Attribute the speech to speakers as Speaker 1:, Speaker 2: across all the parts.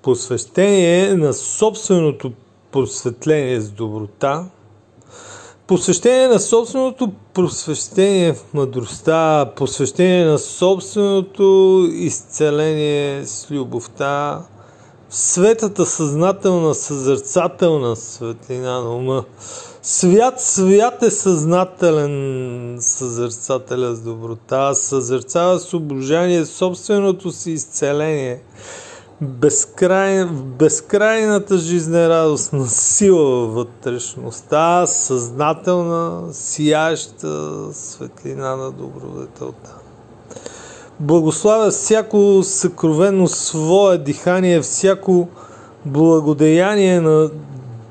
Speaker 1: посвещение на собственото просветление с доброта, посвещение на собственото просвещение в мъдростта, посвещение на собственото изцеление с любовта, светата съзнателна, съзерцателна светлина на ума. Свят е съзнателен, съзерцателя с доброта, съзерцава с обожание собственото си изцеление, безкрайната жизнерадостна сила във вътрешността, съзнателна, сияща светлина на добродетелта. Благославя всяко съкровено свое дихание, всяко благодеяние на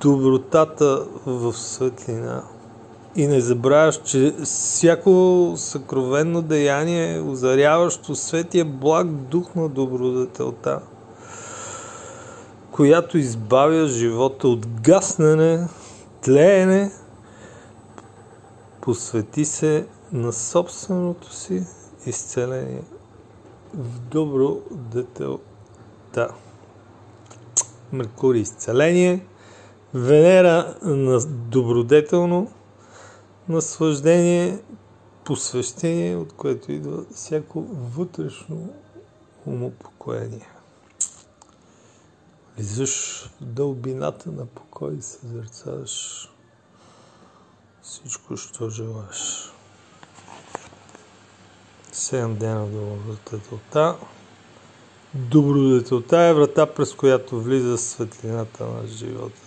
Speaker 1: добротата в светлина. И не забравяш, че всяко съкровенно деяние е озаряващо светия благ дух на добродетелта, която избавя живота от гаснене, тлеене. Посвети се на собственото си изцеление в добродетелта. Меркурий изцеление, Венера на добродетелно наслаждение, посвещение, от което идва всяко вътрешно умопокоение. Влизаш в дълбината на покой и съзерцаваш всичко, що желаеш. 7 дена до добродетелта. Добродетелта е врата, през която влиза светлината на живота.